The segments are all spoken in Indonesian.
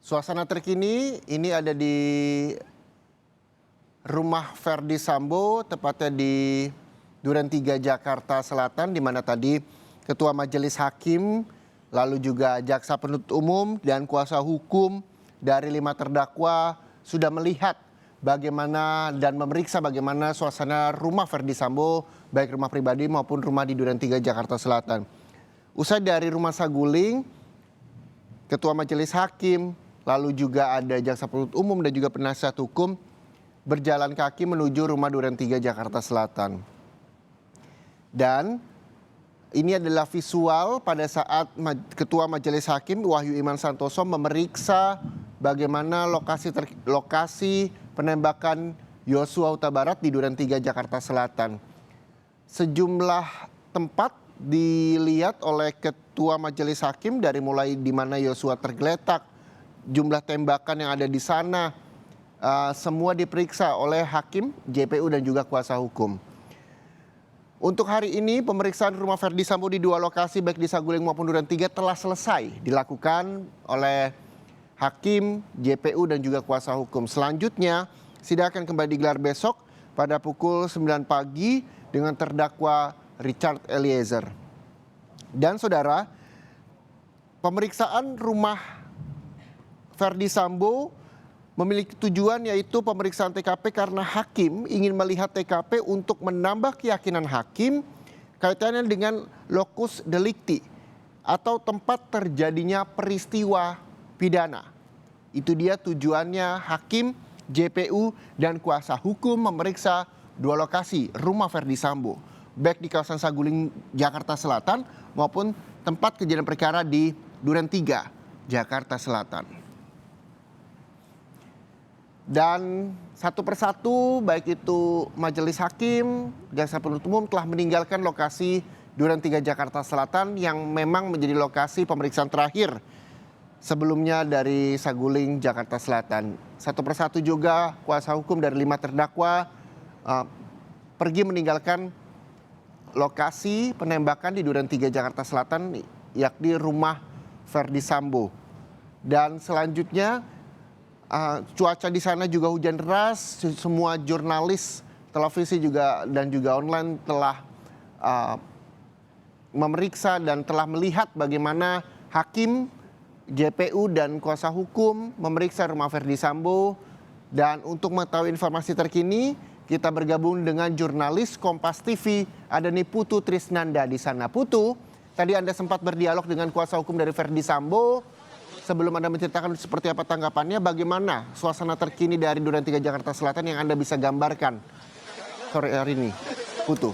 Suasana terkini ini ada di rumah Verdi Sambo, tepatnya di Duren 3 Jakarta Selatan, di mana tadi Ketua Majelis Hakim, lalu juga Jaksa Penuntut Umum dan kuasa hukum dari 5 terdakwa sudah melihat bagaimana dan memeriksa bagaimana suasana rumah Verdi Sambo, baik rumah pribadi maupun rumah di Duren 3 Jakarta Selatan. Usai dari rumah saguling, Ketua Majelis Hakim, lalu juga ada Jaksa Penuntut Umum dan juga penasihat hukum berjalan kaki menuju rumah Duren 3 Jakarta Selatan. Dan ini adalah visual pada saat Ketua Majelis Hakim Wahyu Iman Santoso memeriksa bagaimana lokasi penembakan Yosua Huta Barat di Duren 3 Jakarta Selatan. Sejumlah tempat dilihat oleh Ketua Majelis Hakim dari mulai di mana Yosua tergeletak, jumlah tembakan yang ada di sana, semua diperiksa oleh hakim, JPU dan juga kuasa hukum. Untuk hari ini pemeriksaan rumah Verdi Sambo di 2 lokasi baik di Saguling maupun Duren 3 telah selesai dilakukan oleh hakim, JPU dan juga kuasa hukum. Selanjutnya sidang akan kembali digelar besok pada pukul 9 pagi dengan terdakwa Richard Eliezer. Dan saudara, pemeriksaan rumah Verdi Sambo memiliki tujuan yaitu pemeriksaan TKP karena hakim ingin melihat TKP untuk menambah keyakinan hakim kaitannya dengan locus delicti atau tempat terjadinya peristiwa pidana. Itu dia tujuannya hakim, JPU dan kuasa hukum memeriksa 2 lokasi rumah Verdi Sambo, baik di kawasan Saguling, Jakarta Selatan maupun tempat kejadian perkara di Duren 3, Jakarta Selatan. Dan satu persatu baik itu Majelis Hakim, Jaksa Penuntut Umum telah meninggalkan lokasi Duren 3 Jakarta Selatan yang memang menjadi lokasi pemeriksaan terakhir sebelumnya dari Saguling, Jakarta Selatan. Satu persatu juga kuasa hukum dari 5 terdakwa pergi meninggalkan lokasi penembakan di Duren 3 Jakarta Selatan, yakni rumah Verdi Sambo. Dan selanjutnya cuaca di sana juga hujan deras, semua jurnalis televisi juga dan juga online telah memeriksa dan telah melihat bagaimana hakim, JPU dan kuasa hukum memeriksa rumah Verdi Sambo. Dan untuk mengetahui informasi terkini, kita bergabung dengan jurnalis Kompas TV, ada Putu Trisnanda di sana. Putu, tadi Anda sempat berdialog dengan kuasa hukum dari Verdi Sambo. Sebelum Anda menceritakan seperti apa tanggapannya, bagaimana suasana terkini dari Duren 3 Jakarta Selatan yang Anda bisa gambarkan sore hari ini, Putu?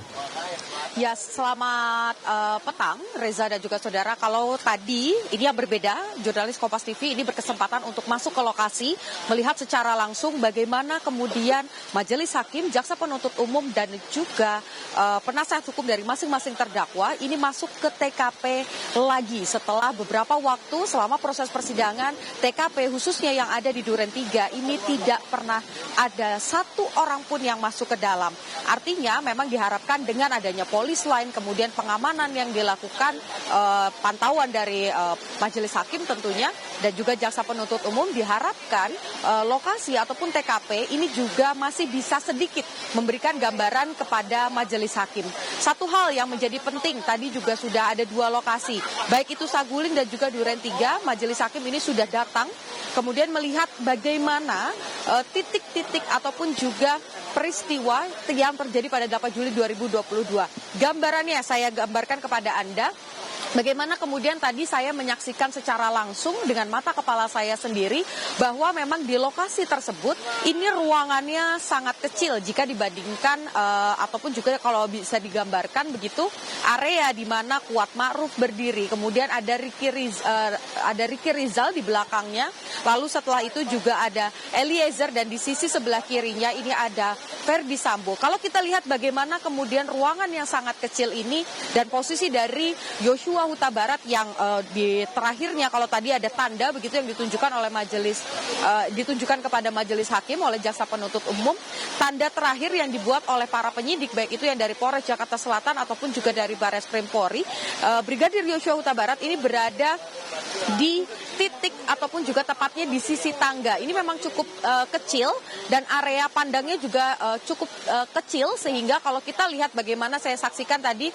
Ya, selamat petang Reza dan juga saudara. Kalau tadi ini yang berbeda, jurnalis Kompas TV ini berkesempatan untuk masuk ke lokasi, melihat secara langsung bagaimana kemudian Majelis Hakim, Jaksa Penuntut Umum dan juga penasihat hukum dari masing-masing terdakwa ini masuk ke TKP lagi setelah beberapa waktu selama proses persidangan. TKP khususnya yang ada di Duren 3 ini tidak pernah ada satu orang pun yang masuk ke dalam. Artinya memang diharapkan dengan adanya polis lain, kemudian pengamanan yang dilakukan, pantauan dari Majelis Hakim tentunya dan juga Jaksa Penuntut Umum, diharapkan lokasi ataupun TKP ini juga masih bisa sedikit memberikan gambaran kepada Majelis Hakim. Satu hal yang menjadi penting, tadi juga sudah ada 2 lokasi, baik itu Saguling dan juga Duren 3, Majelis Hakim ini sudah datang kemudian melihat bagaimana titik-titik ataupun juga peristiwa yang terjadi pada 8 Juli 2022. Gambarannya saya gambarkan kepada Anda. Bagaimana kemudian tadi saya menyaksikan secara langsung dengan mata kepala saya sendiri bahwa memang di lokasi tersebut ini ruangannya sangat kecil jika dibandingkan ataupun juga kalau bisa digambarkan begitu area di mana Kuat Ma'ruf berdiri, kemudian ada Ricky Rizal di belakangnya, lalu setelah itu juga ada Eliezer dan di sisi sebelah kirinya ini ada Verdi Sambo. Kalau kita lihat bagaimana kemudian ruangan yang sangat kecil ini dan posisi dari Yosua Huta Barat yang di terakhirnya kalau tadi ada tanda begitu yang ditunjukkan oleh ditunjukkan kepada Majelis Hakim oleh Jaksa Penuntut Umum, tanda terakhir yang dibuat oleh para penyidik baik itu yang dari Polres Jakarta Selatan ataupun juga dari Barreskrim Polri, Brigadir Yosua Huta Barat ini berada di titik ataupun juga tepatnya di sisi tangga. Ini memang cukup kecil dan area pandangnya juga cukup kecil, sehingga kalau kita lihat bagaimana saya saksikan tadi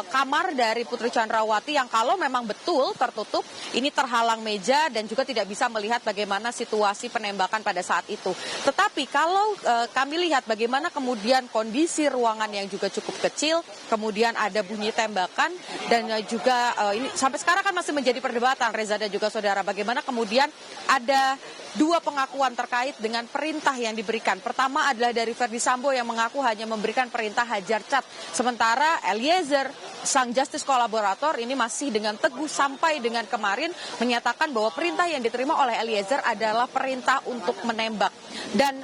kamar dari Putri Chandrawati yang kalau memang betul tertutup, ini terhalang meja dan juga tidak bisa melihat bagaimana situasi penembakan pada saat itu. Tetapi kalau kami lihat bagaimana kemudian kondisi ruangan yang juga cukup kecil, kemudian ada bunyi tembakan dan juga ini sampai sekarang kan masih menjadi perdebatan, Reza dan juga saudara, bagaimana kemudian ada dua pengakuan terkait dengan perintah yang diberikan. Pertama adalah dari Verdi Sambo yang mengaku hanya memberikan perintah hajar cat. Sementara Eliezer, sang justice kolaborator, ini masih dengan teguh sampai dengan kemarin menyatakan bahwa perintah yang diterima oleh Eliezer adalah perintah untuk menembak. Dan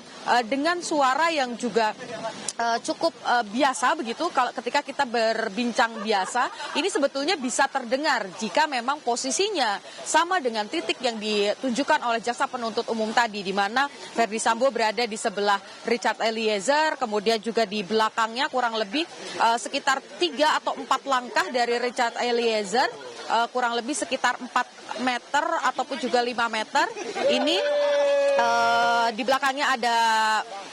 dengan suara yang juga cukup biasa begitu, kalau ketika kita berbincang biasa, ini sebetulnya bisa terdengar jika memang posisinya sama dengan titik yang ditunjukkan oleh jaksa penuntut umum tadi, di mana Verdi Sambo berada di sebelah Richard Eliezer, kemudian juga di belakangnya kurang lebih sekitar 3 atau 4 langkah dari Richard Eliezer, kurang lebih sekitar 4 meter ataupun juga 5 meter. Ini di belakangnya ada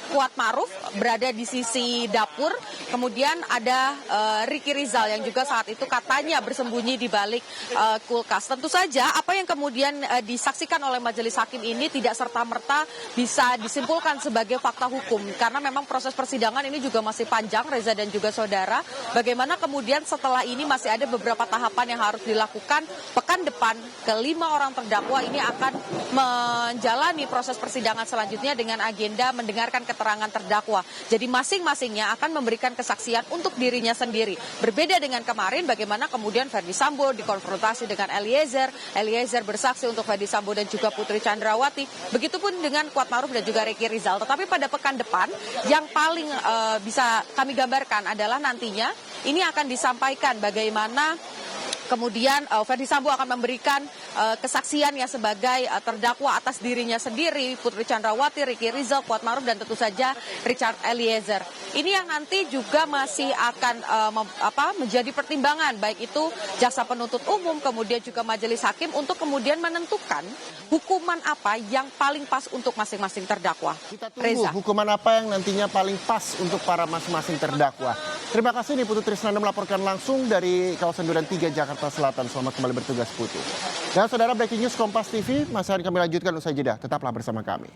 Kuat Ma'ruf berada di sisi dapur, kemudian ada Ricky Rizal yang juga saat itu katanya bersembunyi di balik kulkas. Tentu saja apa yang kemudian disaksikan oleh majelis hakim ini tidak serta-merta bisa disimpulkan sebagai fakta hukum, karena memang proses persidangan ini juga masih panjang, Reza dan juga saudara. Bagaimana kemudian setelah ini masih ada beberapa tahapan yang harus dilakukan. Pekan depan kelima orang terdakwa ini akan menjalani proses persidangan selanjutnya dengan agenda mendengarkan keterangan terdakwa. Jadi masing-masingnya akan memberikan kesaksian untuk dirinya sendiri. Berbeda dengan kemarin bagaimana kemudian Verdi Sambo dikonfrontasi dengan Eliezer, Eliezer bersaksi untuk Verdi Sambo dan juga Putri Chandrawati. Begitupun dengan Kuat Ma'ruf dan juga Ricky Rizal. Tetapi pada pekan depan yang paling bisa kami gambarkan adalah nantinya ini akan disampaikan bagaimana kemudian Verdi Sambo akan memberikan kesaksiannya sebagai terdakwa atas dirinya sendiri, Putri Chandrawati, Ricky Rizal, Kuat Ma'ruf, dan tentu saja Richard Eliezer. Ini yang nanti juga masih akan menjadi pertimbangan, baik itu jaksa penuntut umum, kemudian juga majelis hakim untuk kemudian menentukan hukuman apa yang paling pas untuk masing-masing terdakwa. Kita tunggu hukuman apa yang nantinya paling pas untuk para masing-masing terdakwa. Terima kasih nih Putu Trisnanda melaporkan langsung dari kawasan Duren 3 Jakarta Selatan. Selamat kembali bertugas Putu. Dan saudara, breaking news Kompas TV masih akan kami lanjutkan usai jeda. Tetaplah bersama kami.